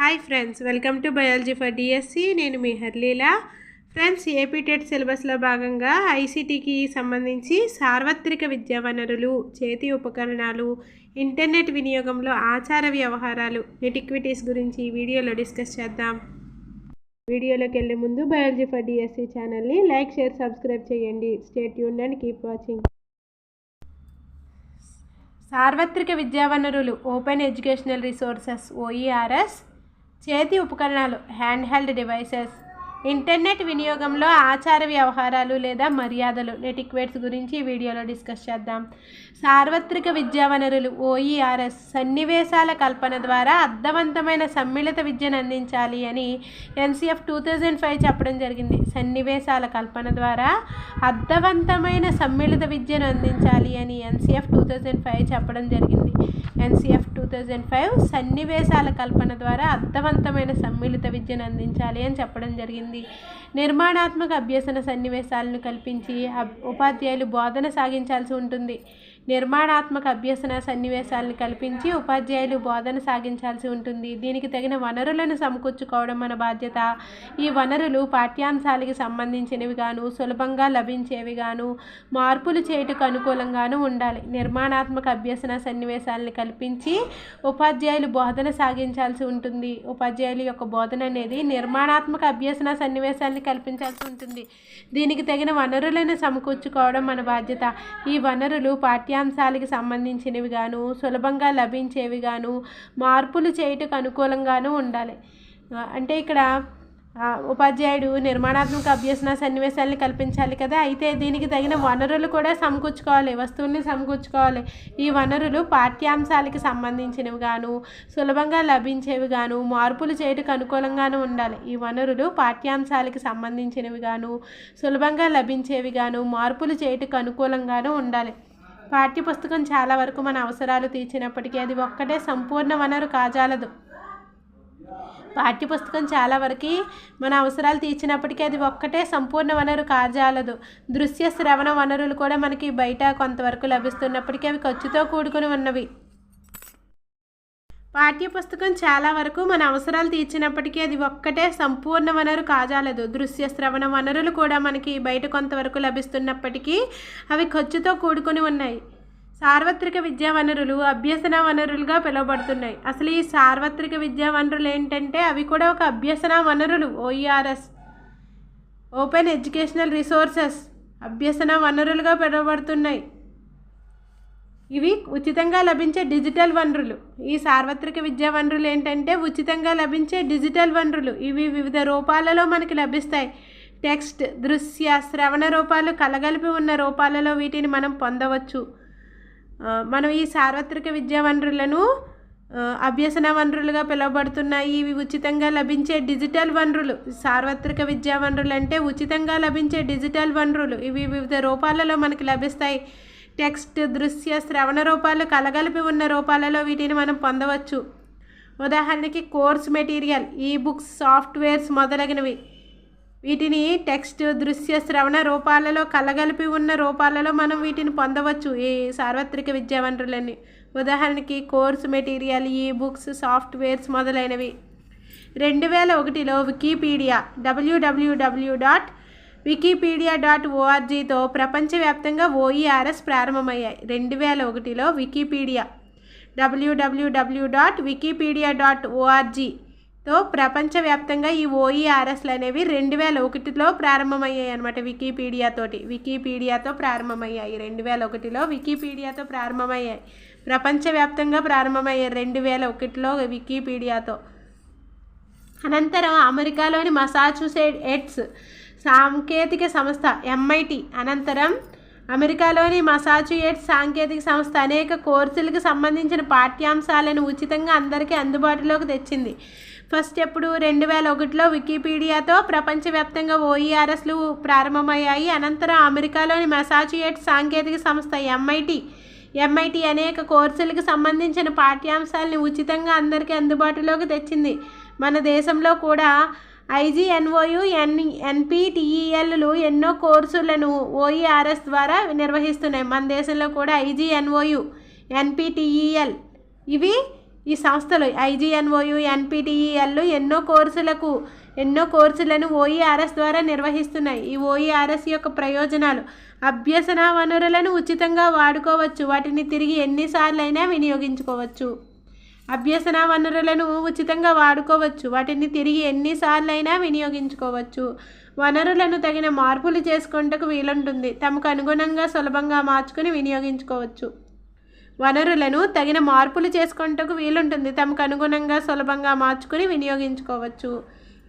Hi friends, welcome to biology for DSC. నేను మీ హర్లీలా. Friends, AP TET సిలబస్లో భాగంగా ఐసీటీకి సంబంధించి సార్వత్రిక విద్యా వనరులు, చేతి ఉపకరణాలు, ఇంటర్నెట్ వినియోగంలో ఆచార వ్యవహారాలు, నెటిక్విటీస్ గురించి ఈ వీడియోలో డిస్కస్ చేద్దాం. వీడియోలోకి వెళ్ళే ముందు బయాలజీ ఫర్ డిఎస్సి ఛానల్ని లైక్, షేర్, సబ్స్క్రైబ్ చేయండి. Stay tuned and keep watching. సార్వత్రిక విద్యా వనరులు, ఓపెన్ ఎడ్యుకేషనల్ రిసోర్సెస్ ఓఈఆర్ఎస్, చేతి ఉపకరణాలు హ్యాండ్ హెల్డ్ డివైసెస్, ఇంటర్నెట్ వినియోగంలో ఆచార వ్యవహారాలు లేదా మర్యాదలు, నెటిక్వేట్స్ గురించి ఈ వీడియోలో డిస్కస్ చేద్దాం. సార్వత్రిక విద్యా వనరులు ఓఈఆర్ఎస్ సన్నివేశాల కల్పన ద్వారా అర్థవంతమైన సమ్మిళిత విద్యను అందించాలి అని ఎన్సీఎఫ్ 2005 చెప్పడం జరిగింది. సన్నివేశాల కల్పన ద్వారా అర్థవంతమైన సమ్మిళిత విద్యను అందించాలి అని ఎన్సీఎఫ్ 2005 చెప్పడం జరిగింది. ఎన్సీఎఫ్ 2005 సన్నివేశాల కల్పన ద్వారా అర్థవంతమైన సమ్మిళిత విద్యను అందించాలి అని చెప్పడం జరిగింది. నిర్మాణాత్మక అభ్యసన సన్నివేశాలను కల్పించి ఉపాధ్యాయులు బోధన సాగించాల్సి ఉంటుంది. నిర్మాణాత్మక అభ్యసన సన్నివేశాలను కల్పించి ఉపాధ్యాయులు బోధన సాగించాల్సి ఉంటుంది. దీనికి తగిన వనరులను సమకూర్చుకోవడం మన బాధ్యత. ఈ వనరులు పాఠ్యాంశాలకి సంబంధించినవి గాను, సులభంగా లభించేవి గాను, మార్పులు చేయుటకు అనుకూలంగాను ఉండాలి. నిర్మాణాత్మక అభ్యసన సన్నివేశాలను కల్పించి ఉపాధ్యాయులు బోధన సాగించాల్సి ఉంటుంది. ఉపాధ్యాయుల యొక్క బోధన అనేది నిర్మాణాత్మక అభ్యసన సన్నివేశాలను కల్పించాల్సి ఉంటుంది. దీనికి తగిన వనరులను సమకూర్చుకోవడం మన బాధ్యత. ఈ వనరులు పాఠ్యాంశాలకి సంబంధించినవి గాను, సులభంగా లభించేవి గాను, మార్పులు చేయుటకు అనుకూలంగాను ఉండాలి. అంటే ఇక్కడ ఉపాధ్యాయుడు నిర్మాణాత్మక అభ్యసన సన్నివేశాలను కల్పించాలి కదా, అయితే దీనికి తగిన వనరులు కూడా సమకూర్చుకోవాలి, వస్తువుల్ని సమకూర్చుకోవాలి. ఈ వనరులు పాఠ్యాంశాలకి సంబంధించినవి గాను, సులభంగా లభించేవి గాను, మార్పులు చేయుటకు అనుకూలంగాను ఉండాలి. ఈ వనరులు పాఠ్యాంశాలకి సంబంధించినవి గాను, సులభంగా లభించేవి గాను, మార్పులు చేయుటకు అనుకూలంగాను ఉండాలి. పాఠ్యపుస్తకం చాలా వరకు మన అవసరాలు తీర్చినప్పటికీ అది ఒక్కటే సంపూర్ణ వనరు కాజాలదు. పాఠ్యపుస్తకం చాలా వరకు మన అవసరాలు తీర్చినప్పటికీ అది ఒక్కటే సంపూర్ణ వనరు కాజాలదు. దృశ్య శ్రవణ వనరులు కూడా మనకి బయట కొంతవరకు లభిస్తున్నప్పటికీ అవి ఖర్చుతో కూడుకుని ఉన్నవి. పాఠ్యపుస్తకం చాలా వరకు మన అవసరాలు తీర్చినప్పటికీ అది ఒక్కటే సంపూర్ణ వనరు కాజాలదు. దృశ్య శ్రవణ వనరులు కూడా మనకి బయట కొంతవరకు లభిస్తున్నప్పటికీ అవి ఖర్చుతో కూడుకుని ఉన్నాయి. సార్వత్రిక విద్యా వనరులు అభ్యసన వనరులుగా పిలువబడుతున్నాయి. అసలు ఈ సార్వత్రిక విద్యా వనరులు ఏంటంటే అవి కూడా ఒక అభ్యసన వనరులు. ఓఈఆర్ఎస్, ఓపెన్ ఎడ్యుకేషనల్ రిసోర్సెస్, అభ్యసన వనరులుగా పిలువబడుతున్నాయి. ఇవి ఉచితంగా లభించే డిజిటల్ వనరులు. ఈ సార్వత్రిక విద్యా వనరులు ఏంటంటే ఉచితంగా లభించే డిజిటల్ వనరులు. ఇవి వివిధ రూపాలలో మనకి లభిస్తాయి. టెక్స్ట్, దృశ్య, శ్రవణ రూపాలు కలగలిపి ఉన్న రూపాలలో వీటిని మనం పొందవచ్చు. మనం ఈ సార్వత్రిక విద్యా వనరులను అభ్యసన వనరులుగా పిలువబడుతున్నాయి. ఇవి ఉచితంగా లభించే డిజిటల్ వనరులు. సార్వత్రిక విద్యా వనరులు అంటే ఉచితంగా లభించే డిజిటల్ వనరులు. ఇవి వివిధ రూపాలలో మనకి లభిస్తాయి. టెక్స్ట్, దృశ్య, శ్రవణ రూపాలు కలగలిపి ఉన్న రూపాలలో వీటిని మనం పొందవచ్చు. ఉదాహరణకి కోర్స్ మెటీరియల్, ఈ బుక్స్, సాఫ్ట్వేర్స్ మొదలగినవి. వీటిని టెక్స్ట్, దృశ్య, శ్రవణ రూపాలలో కలగలిపి ఉన్న రూపాలలో మనం వీటిని పొందవచ్చు. ఈ సార్వత్రిక విద్యా వనరులని ఉదాహరణకి కోర్స్ మెటీరియల్, ఈ బుక్స్, సాఫ్ట్వేర్స్ మొదలైనవి. 2001లో వికీపీడియా www.wikipedia.orgతో ప్రపంచవ్యాప్తంగా ఓఈఆర్ఎస్ ప్రారంభమయ్యాయి. 2001లో వికీపీడియా www.wikipedia.orgతో ప్రపంచవ్యాప్తంగా ఈ ఓఈఆర్ఎస్లు అనేవి 2001లో ప్రారంభమయ్యాయి అన్నమాట. వికీపీడియాతో ప్రారంభమయ్యాయి. 2001లో వికీపీడియాతో ప్రారంభమయ్యాయి. ప్రపంచవ్యాప్తంగా ప్రారంభమయ్యాయి 2001లో వికీపీడియాతో. అనంతరం అమెరికాలోని మసాచుసెట్స్ సాంకేతిక సంస్థ MIT, అనంతరం అమెరికాలోని మసాచుసెట్స్ సాంకేతిక సంస్థ అనేక కోర్సులకు సంబంధించిన పాఠ్యాంశాలను ఉచితంగా అందరికీ అందుబాటులోకి తెచ్చింది. ఫస్ట్ ఎప్పుడు 2001లో వికీపీడియాతో ప్రపంచవ్యాప్తంగా ఓఈఆర్ఎస్లు ప్రారంభమయ్యాయి. అనంతరం అమెరికాలోని మసాచుసెట్స్ సాంకేతిక సంస్థ MIT అనేక కోర్సులకు సంబంధించిన పాఠ్యాంశాలను ఉచితంగా అందరికీ అందుబాటులోకి తెచ్చింది. మన దేశంలో కూడా IGNOU, NPTELలు ఎన్నో కోర్సులను ఓఈఆర్ఎస్ ద్వారా నిర్వహిస్తున్నాయి. మన దేశంలో కూడా IGNOU, NPTEL ఇవి ఈ సంస్థలు IGNOU, NPTEL ఎన్నో కోర్సులను OERS ద్వారా నిర్వహిస్తున్నాయి. ఈ OERS యొక్క ప్రయోజనాలు: అభ్యసన వనరులను ఉచితంగా వాడుకోవచ్చు, వాటిని తిరిగి ఎన్నిసార్లైనా వినియోగించుకోవచ్చు. అభ్యసన వనరులను ఉచితంగా వాడుకోవచ్చు, వాటిని తిరిగి ఎన్నిసార్లైనా వినియోగించుకోవచ్చు. వనరులను తగిన మార్పులు చేసుకుంటకు వీలుంటుంది, తమకు అనుగుణంగా సులభంగా మార్చుకుని వినియోగించుకోవచ్చు. వనరులను తగిన మార్పులు చేసుకుంటకు వీలుంటుంది, తమకు అనుగుణంగా సులభంగా మార్చుకుని వినియోగించుకోవచ్చు.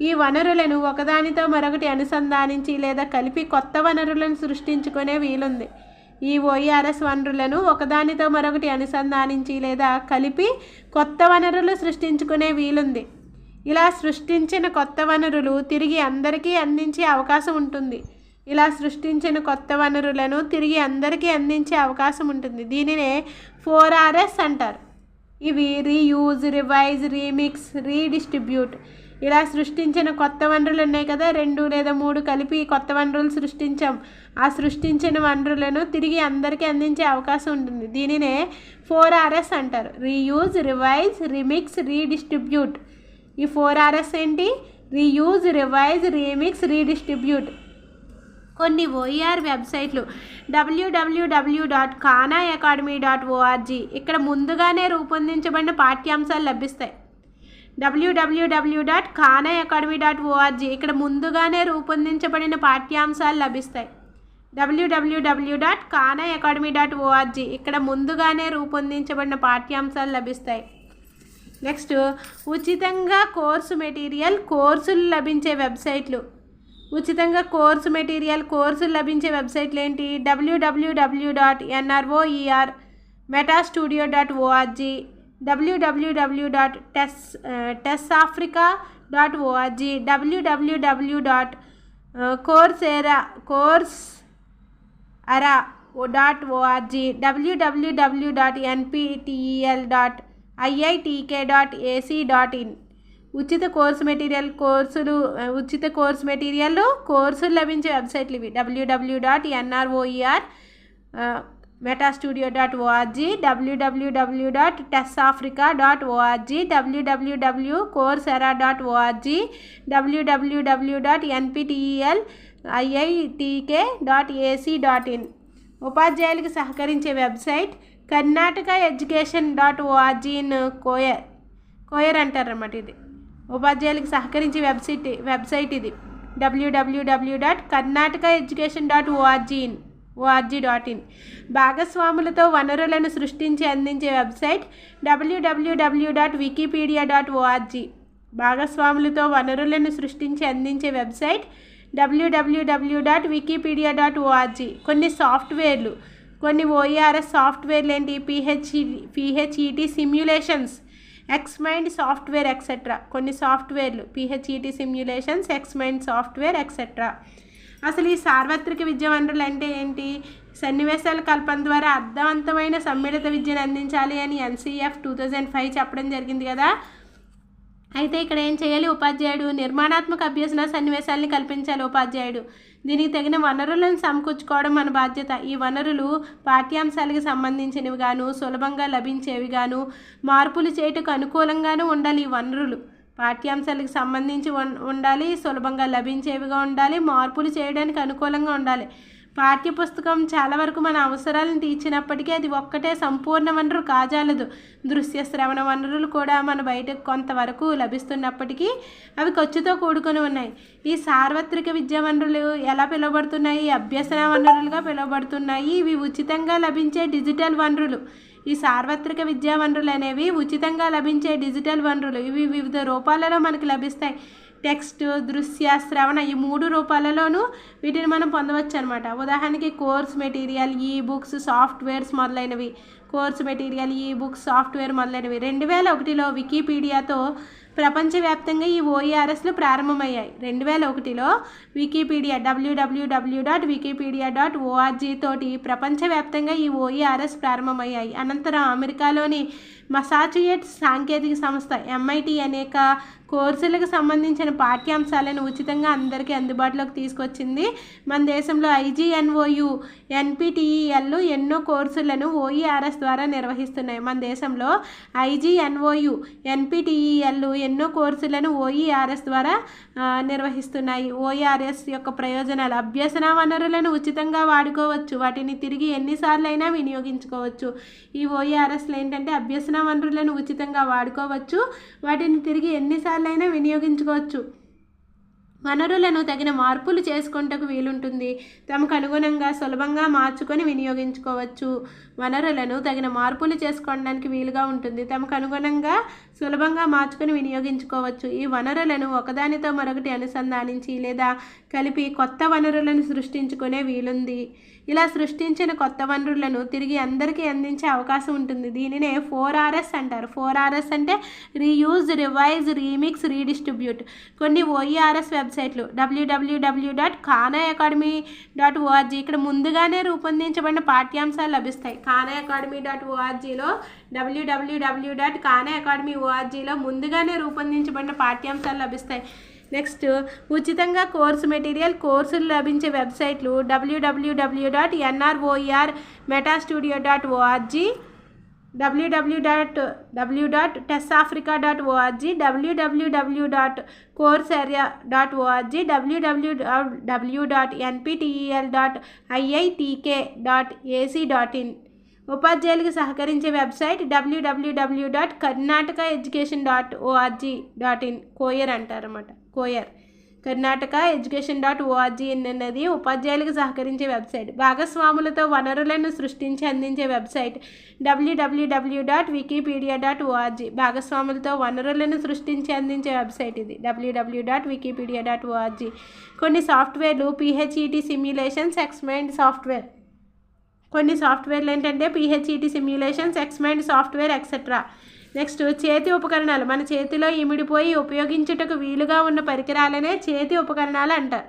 ఈ వనరులను ఒకదానితో మరొకటి అనుసంధానించి లేదా కలిపి కొత్త వనరులను సృష్టించుకునే వీలుంది. ఈ OERS వనరులను ఒకదానితో మరొకటి అనుసంధానించి లేదా కలిపి కొత్త వనరులు సృష్టించుకునే వీలుంది. ఇలా సృష్టించిన కొత్త వనరులు తిరిగి అందరికీ అందించే అవకాశం ఉంటుంది. దీనినే 4Rs అంటారు. ఇవి రీయూజ్, రివైజ్, రీమిక్స్, రీడిస్ట్రిబ్యూట్. ఇలా సృష్టించిన కొత్త వనరులు ఉన్నాయి కదా, 2 లేదా 3 కలిపి కొత్త వనరులు సృష్టించాం. ఆ సృష్టించిన వనరులను తిరిగి అందరికీ అందించే అవకాశం ఉంటుంది. దీనినే 4Rs అంటారు. Reuse, revise, remix, redistribute. ఈ 4Rs ఏంటి? Reuse, revise, remix, redistribute. కొన్ని OER వెబ్సైట్లు www.khanaacademy.org. ఇక్కడ ముందుగానే రూపొందించబడిన పాఠ్యాంశాలు లభిస్తాయి. www.khanaacademy.org. ఇక్కడ ముందుగానే రూపొందించబడిన పాఠ్యాంశాలు లభిస్తాయి. www.khanaacademy.org. ఇక్కడ ముందుగానే రూపొందించబడిన పాఠ్యాంశాలు లభిస్తాయి. నెక్స్ట్, ఉచితంగా కోర్సులు లభించే వెబ్సైట్లు. ఉచితంగా కోర్సులు లభించే వెబ్సైట్లు ఏంటి? www.nroer.metastudio.org, www.tessafrica.org, www.coursera.org, www.nptel.iitk.ac.in. ఉచిత కోర్సు మెటీరియల్ కోర్సులు లభించే వెబ్సైట్లు ఇవి. www.nroer.metastudio.org, www.tessafrica.org, www.coursera.org, www.nptel.iitk.ac.in. ఉపాధ్యాయులకు సహకరించే వెబ్సైట్ కర్ణాటక ఎడ్యుకేషన్.org ఇన్ కోయర్ అంటారన్నమాట. ఇది ఉపాధ్యాయులకు సహకరించే వెబ్సైట్ ఇది. www.karnatakaeducation.org.in. భాగస్వాములతో వనరులను సృష్టించి అందించే వెబ్సైట్ www.wikipedia.org. భాగస్వాములతో వనరులను సృష్టించి అందించే వెబ్సైట్ www.wikipedia.org. కొన్ని OERS సాఫ్ట్వేర్లు ఏంటి? PHET simulations, XMind software etcetera. కొన్ని సాఫ్ట్వేర్లు PHET simulations, XMind software etcetera. అసలు ఈ సార్వత్రిక విద్యా వనరులు అంటే ఏంటి? సన్నివేశాల కల్పన ద్వారా అర్థవంతమైన సమ్మిళిత విద్యను అందించాలి అని NCF 2005 చెప్పడం జరిగింది కదా. అయితే ఇక్కడ ఏం చేయాలి? ఉపాధ్యాయుడు నిర్మాణాత్మక అభ్యసన సన్నివేశాలని కల్పించాలి. ఉపాధ్యాయుడు దీనికి తగిన వనరులను సమకూర్చుకోవడం మన బాధ్యత. ఈ వనరులు పాఠ్యాంశాలకు సంబంధించినవి గాను, సులభంగా లభించేవి గాను, మార్పులు చేయటకు అనుకూలంగానూ ఉండాలి. ఈ వనరులు పాఠ్యాంశాలకు సంబంధించి ఉండాలి, సులభంగా లభించేవిగా ఉండాలి, మార్పులు చేయడానికి అనుకూలంగా ఉండాలి. పాఠ్యపుస్తకం చాలా వరకు మన అవసరాలను తీర్చినప్పటికీ అది ఒక్కటే సంపూర్ణ వనరు కాజాలదు. దృశ్య శ్రవణ వనరులు కూడా మన బయటకు కొంతవరకు లభిస్తున్నప్పటికీ అవి ఖర్చుతో కూడుకొని ఉన్నాయి. ఈ సార్వత్రిక విద్యా వనరులు ఎలా పిలువబడుతున్నాయి? అభ్యసన వనరులుగా పిలువబడుతున్నాయి. ఇవి ఉచితంగా లభించే డిజిటల్ వనరులు. ఈ సార్వత్రిక విద్యా వనరులు అనేవి ఉచితంగా లభించే డిజిటల్ వనరులు. ఇవి వివిధ రూపాలలో మనకు లభిస్తాయి. టెక్స్ట్, దృశ్య, శ్రవణ, ఈ 3 రూపాలలోనూ వీటిని మనం పొందవచ్చు అనమాట. ఉదాహరణకి కోర్స్ మెటీరియల్, ఈబుక్స్, సాఫ్ట్వేర్స్ మొదలైనవి. 2001లో వికీపీడియాతో ప్రపంచవ్యాప్తంగా ఈ OERSలు ప్రారంభమయ్యాయి. 2001లో వికీపీడియా www.wikipedia.org తోటి ప్రపంచవ్యాప్తంగా ఈ OERS ప్రారంభమయ్యాయి. అనంతరం అమెరికాలోని మసాచుసెట్స్ సాంకేతిక సంస్థ MIT అనేక కోర్సులకు సంబంధించిన పాఠ్యాంశాలను ఉచితంగా అందరికీ అందుబాటులోకి తీసుకొచ్చింది. మన దేశంలో IGNOU NPTEL ఎన్నో కోర్సులను OERS ద్వారా నిర్వహిస్తున్నాయి. మన దేశంలో IGNOU NPTEL ఎన్నో కోర్సులను OERS ద్వారా నిర్వహిస్తున్నాయి. OERS యొక్క ప్రయోజనాలు: అభ్యసన వనరులను ఉచితంగా వాడుకోవచ్చు, వాటిని తిరిగి ఎన్నిసార్లు అయినా వినియోగించుకోవచ్చు. ఈ OERSలు ఏంటంటే అభ్యసన వనరులను ఉచితంగా వాడుకోవచ్చు, వాటిని తిరిగి ఎన్నిసార్లు అయినా వినియోగించుకోవచ్చు. వనరులను తగిన మార్పులు చేసుకుంటకు వీలుంటుంది, తమకు అనుగుణంగా సులభంగా మార్చుకొని వినియోగించుకోవచ్చు. వనరులను తగిన మార్పులు చేసుకోవడానికి వీలుగా ఉంటుంది, తమకు అనుగుణంగా సులభంగా మార్చుకొని వినియోగించుకోవచ్చు. ఈ వనరులను ఒకదానితో మరొకటి అనుసంధానించి లేదా కలిపి కొత్త వనరులను సృష్టించుకునే వీలుంది. ఇలా సృష్టించిన కొత్త వనరులను తిరిగి అందరికీ అందించే అవకాశం ఉంటుంది. దీనినే 4Rs అంటారు. 4Rs అంటే రీయూజ్, రివైజ్, రీమిక్స్, రీడిస్ట్రిబ్యూట్. కొన్ని OERS వెబ్సైట్లు www.khanaacademy.org ఇక్కడ ముందుగానే రూపొందించబడిన పాఠ్యాంశాలు లభిస్తాయి. khanaacademy.orgలో www.khanaacademy.orgలో ముందుగానే రూపొందించబడిన పాఠ్యాంశాలు లభిస్తాయి. నెక్స్ట్, ఉచితంగా కోర్సు మెటీరియల్, కోర్సులు లభించే వెబ్సైట్లు www.nroermetastudio.org, www.testafrica.org, www.coursera.org, www.nptel.iitk.ac.in. ఉపాధ్యాయులకు సహకరించే website www.karnatakaeducation.org.in. Coir అంటారన్నమాట. Coir karnatakaeducation.org అన్నది ఉపాధ్యాయులకు సహకరించే వెబ్సైట్. భాగస్వాములతో వనరులను సృష్టించి అందించే వెబ్సైట్ www.wikipedia.org. భాగస్వాములతో వనరులను సృష్టించి అందించే వెబ్సైట్ ఇది www.wikipedia.org. కొన్ని సాఫ్ట్వేర్లు PHET సిమ్యులేషన్స్, ఎక్స్మైండ్ సాఫ్ట్వేర్. కొన్ని సాఫ్ట్వేర్లు ఏంటంటే PHET simulations, Xmind software etcetera. Next, చేతి ఉపకరణాలు. మన చేతిలో ఇమిడిపోయి ఉపయోగించుటకు వీలుగా ఉన్న పరికరాలనే చేతి ఉపకరణాలు అంటారు.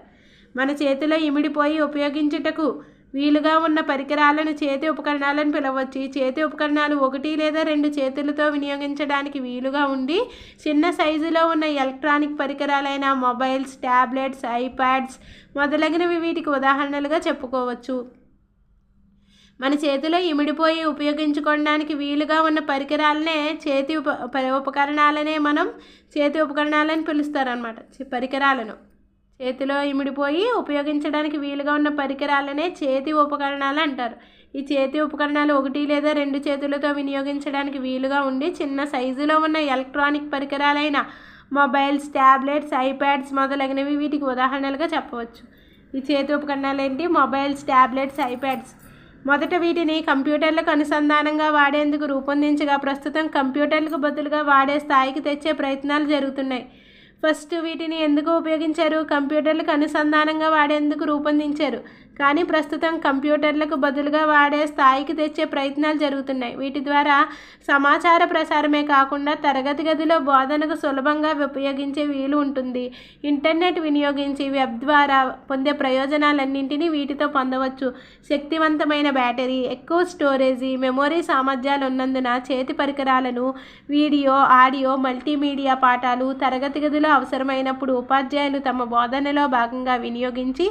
మన చేతిలో ఇమిడిపోయి ఉపయోగించుటకు వీలుగా ఉన్న పరికరాలను చేతి ఉపకరణాలను పిలవచ్చు. ఈ చేతి ఉపకరణాలు ఒకటి లేదా రెండు చేతులతో వినియోగించడానికి వీలుగా ఉండి చిన్న సైజులో ఉన్న ఎలక్ట్రానిక్ పరికరాలైన మొబైల్స్, ట్యాబ్లెట్స్, ఐప్యాడ్స్ మొదలగునవి వీటికి ఉదాహరణలుగా చెప్పుకోవచ్చు. మన చేతిలో ఇమిడిపోయి ఉపయోగించుకోవడానికి వీలుగా ఉన్న పరికరాలనే చేతి ఉపకరణాలనే మనం చేతి ఉపకరణాలని పిలుస్తారనమాట. పరికరాలను చేతిలో ఇమిడిపోయి ఉపయోగించడానికి వీలుగా ఉన్న పరికరాలనే చేతి ఉపకరణాలు అంటారు. ఈ చేతి ఉపకరణాలు ఒకటి లేదా రెండు చేతులతో వినియోగించడానికి వీలుగా ఉండి చిన్న సైజులో ఉన్న ఎలక్ట్రానిక్ పరికరాలైన మొబైల్స్, ట్యాబ్లెట్స్, ఐప్యాడ్స్ మొదలగునవి వీటికి ఉదాహరణలుగా చెప్పవచ్చు. ఈ చేతి ఉపకరణాలు ఏంటి? Mobiles, tablets, iPads. మొదట వీటిని కంప్యూటర్లకు అనుసంధానంగా వాడేందుకు రూపొందించగా ప్రస్తుతం కంప్యూటర్లకు బదులుగా వాడే స్థాయికి తెచ్చే ప్రయత్నాలు జరుగుతున్నాయి. ఫస్ట్ వీటిని ఎందుకు ఉపయోగించారు? కంప్యూటర్లకు అనుసంధానంగా వాడేందుకు రూపొందించారు, కానీ ప్రస్తుతం కంప్యూటర్లకు బదులుగా వాడే స్థాయికి తెచ్చే ప్రయత్నాలు జరుగుతున్నాయి. వీటి ద్వారా సమాచార ప్రసారమే కాకుండా తరగతి గదిలో బోధనకు సులభంగా ఉపయోగించే వీలు ఉంటుంది. ఇంటర్నెట్ వినియోగించి వెబ్ ద్వారా పొందే ప్రయోజనాలన్నింటినీ వీటితో పొందవచ్చు. శక్తివంతమైన బ్యాటరీ, ఎక్కువ స్టోరేజీ, మెమొరీ సామర్థ్యాలు ఉన్నందున చేతి పరికరాలను వీడియో, ఆడియో, మల్టీమీడియా పాఠాలు తరగతి గదిలో అవసరమైనప్పుడు ఉపాధ్యాయులు తమ బోధనలో భాగంగా వినియోగించి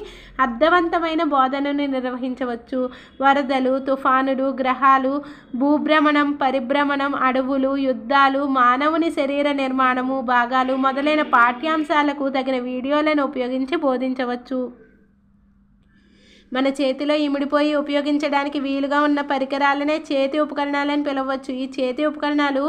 అర్థవంతమైన బోధనను నిర్వహించవచ్చు. వరదలు, తుఫానులు, గ్రహాలు, భూభ్రమణం, పరిభ్రమణం, అడవులు, యుద్ధాలు, మానవుని శరీర నిర్మాణము, భాగాలు మొదలైన పాఠ్యాంశాలకు తగిన వీడియోలను ఉపయోగించి బోధించవచ్చు. మన చేతిలో ఇమిడిపోయి ఉపయోగించడానికి వీలుగా ఉన్న పరికరాలనే చేతి ఉపకరణాలని పిలవచ్చు. ఈ చేతి ఉపకరణాలు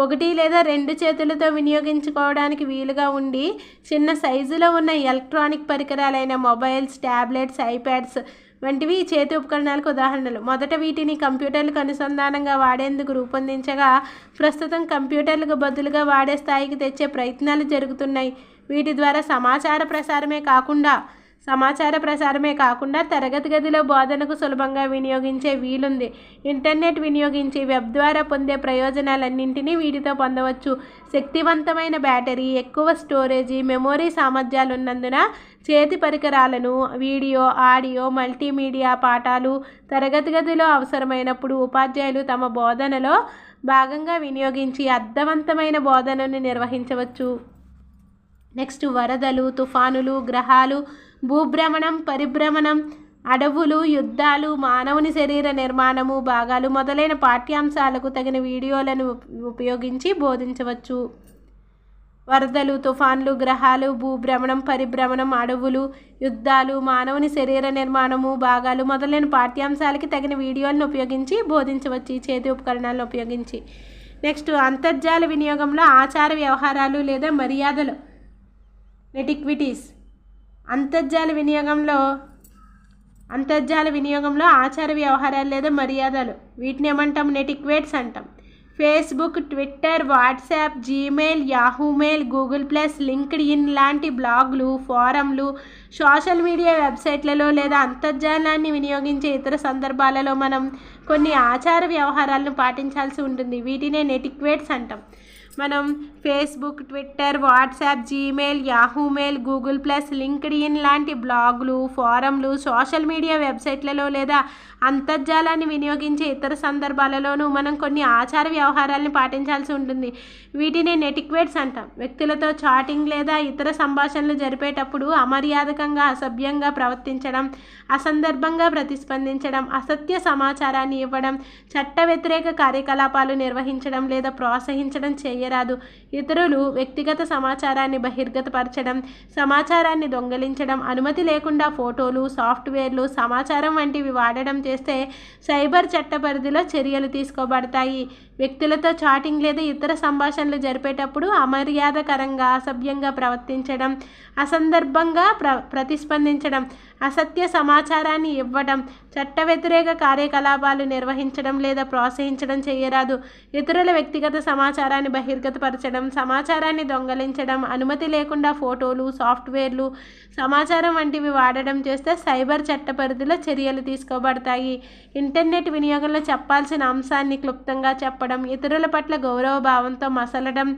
ఒకటి లేదా రెండు చేతులతో వినియోగించుకోవడానికి వీలుగా ఉండి చిన్న సైజులో ఉన్న ఎలక్ట్రానిక్ పరికరాలైన మొబైల్స్, ట్యాబ్లెట్స్, ఐప్యాడ్స్ వంటివి చేతి ఉపకరణాలకు ఉదాహరణలు. మొదట వీటిని కంప్యూటర్లకు అనుసంధానంగా వాడేందుకు రూపొందించగా ప్రస్తుతం కంప్యూటర్లకు బదులుగా వాడే స్థాయికి తెచ్చే ప్రయత్నాలు జరుగుతున్నాయి. వీటి ద్వారా సమాచార ప్రసారమే కాకుండా సమాచార ప్రసారమే కాకుండా తరగతి గదిలో బోధనకు సులభంగా వినియోగించే వీలుంది. ఇంటర్నెట్ వినియోగించి వెబ్ ద్వారా పొందే ప్రయోజనాలన్నింటినీ వీటితో పొందవచ్చు. శక్తివంతమైన బ్యాటరీ, ఎక్కువ స్టోరేజీ, మెమొరీ సామర్థ్యాలు ఉన్నందున చేతి పరికరాలను వీడియో, ఆడియో, మల్టీమీడియా పాఠాలు తరగతి గదిలో అవసరమైనప్పుడు ఉపాధ్యాయులు తమ బోధనలో భాగంగా వినియోగించి అర్థవంతమైన బోధనను నిర్వహించవచ్చు. నెక్స్ట్ వరదలు, తుఫానులు, గ్రహాలు, భూభ్రమణం, పరిభ్రమణం, అడవులు, యుద్ధాలు, మానవుని శరీర నిర్మాణము, భాగాలు మొదలైన పాఠ్యాంశాలకు తగిన వీడియోలను ఉపయోగించి బోధించవచ్చు. వరదలు, తుఫాన్లు, గ్రహాలు, భూభ్రమణం, పరిభ్రమణం, అడవులు, యుద్ధాలు, మానవుని శరీర నిర్మాణము, భాగాలు మొదలైన పాఠ్యాంశాలకి తగిన వీడియోలను ఉపయోగించి బోధించవచ్చు ఈ చేతి ఉపకరణాలను ఉపయోగించి. నెక్స్ట్ అంతర్జాల వినియోగంలో ఆచార వ్యవహారాలు లేదా మర్యాదలు, నెటిక్విటీస్. అంతర్జాల వినియోగంలో ఆచార వ్యవహారాలు లేదా మర్యాదలు, వీటిని ఏమంటాం? నెటిక్వేట్స్ అంటాం. Facebook, Twitter, WhatsApp, Gmail, Yahoo mail, Google plus, linked in లాంటి బ్లాగులు, ఫోరంలు, సోషల్ మీడియా వెబ్సైట్లలో లేదా అంతర్జాలాన్ని వినియోగించే ఇతర సందర్భాలలో మనం కొన్ని ఆచార వ్యవహారాలను పాటించాల్సి ఉంటుంది. వీటినే నెటిక్వేట్స్ అంటాం. మనం Facebook, Twitter, WhatsApp, Gmail, Yahoo mail, Google plus, linked in లాంటి బ్లాగులు, ఫోరంలు, సోషల్ మీడియా వెబ్సైట్లలో లేదా అంతర్జాలాన్ని వినియోగించే ఇతర సందర్భాలలోనూ మనం కొన్ని ఆచార వ్యవహారాలను పాటించాల్సి ఉంటుంది. వీటిని నెటిక్వేట్స్ అంటాం. వ్యక్తులతో చాటింగ్ లేదా ఇతర సంభాషణలు జరిపేటప్పుడు అమర్యాదకంగా, అసభ్యంగా ప్రవర్తించడం, అసందర్భంగా ప్రతిస్పందించడం, అసత్య సమాచారాన్ని ఇవ్వడం, చట్ట వ్యతిరేక కార్యకలాపాలు నిర్వహించడం లేదా ప్రోత్సహించడం చేయరాదు. ఇతరులు వ్యక్తిగత సమాచారాన్ని బహిర్గతపరచడం, సమాచారాన్ని దొంగిలించడం, అనుమతి లేకుండా ఫోటోలు, సాఫ్ట్వేర్లు, సమాచారం వంటివి వాడడం చేస్తే సైబర్ చట్ట పరిధిలో చర్యలు తీసుకోబడతాయి. వ్యక్తులతో చాటింగ్ లేదా ఇతర సంభాషణలు జరిపేటప్పుడు అమర్యాదకరంగా, అసభ్యంగా ప్రవర్తించడం, అసందర్భంగా ప్రతిస్పందించడం, అసత్య సమాచారాన్ని ఇవ్వడం, చట్ట వ్యతిరేక కార్యకలాపాలు నిర్వహించడం లేదా ప్రోత్సహించడం చేయరాదు. ఇతరుల వ్యక్తిగత సమాచారాన్ని బహిర్గతపరచడం, సమాచారాన్ని దొంగలించడం, అనుమతి లేకుండా ఫోటోలు, సాఫ్ట్వేర్లు, సమాచారం వంటివి వాడడం చేస్తే సైబర్ చట్ట పరిధిలో చర్యలు తీసుకోబడతాయి. ఇంటర్నెట్ వినియోగంలో చెప్పాల్సిన అంశాన్ని క్లుప్తంగా చెప్పడం, ఇతరుల పట్ల గౌరవ భావంతో మసలడం,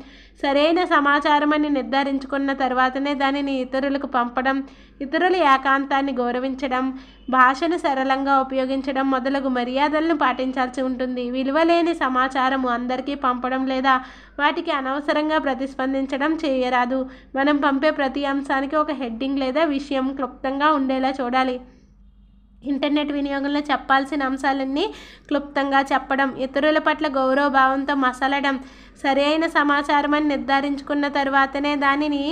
సరైన సమాచారం అని నిర్ధారించుకున్న తర్వాతనే దానిని ఇతరులకు పంపడం, ఇతరుల ఏకాంతాన్ని గౌరవించడం, భాషను సరళంగా ఉపయోగించడం మొదలగు మర్యాదలను పాటించాల్సి ఉంటుంది. విలువలేని సమాచారము అందరికీ పంపడం లేదా వాటికి అనవసరంగా ప్రతిస్పందించడం చేయరాదు. మనం పంపే ప్రతి అంశానికి ఒక హెడ్డింగ్ లేదా విషయం క్లుప్తంగా ఉండేలా చూడాలి. ఇంటర్నెట్ వినియోగంలో చెప్పాల్సిన అంశాలన్నీ క్లుప్తంగా చెప్పడం, ఇతరుల పట్ల గౌరవ భావంతో మసలడం, సరైన సమాచారం అని నిర్ధారించుకున్న తర్వాతనే దానిని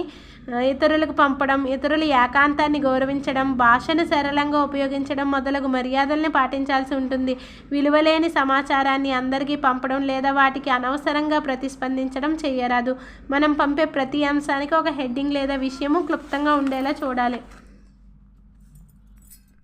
ఇతరులకు పంపడం, ఇతరుల ఏకాంతాన్ని గౌరవించడం, భాషను సరళంగా ఉపయోగించడం మొదలగు మర్యాదల్ని పాటించాల్సి ఉంటుంది. విలువలేని సమాచారాన్ని అందరికీ పంపడం లేదా వాటికి అనవసరంగా ప్రతిస్పందించడం చేయరాదు. మనం పంపే ప్రతి అంశానికి ఒక హెడ్డింగ్ లేదా విషయము క్లుప్తంగా ఉండేలా చూడాలి.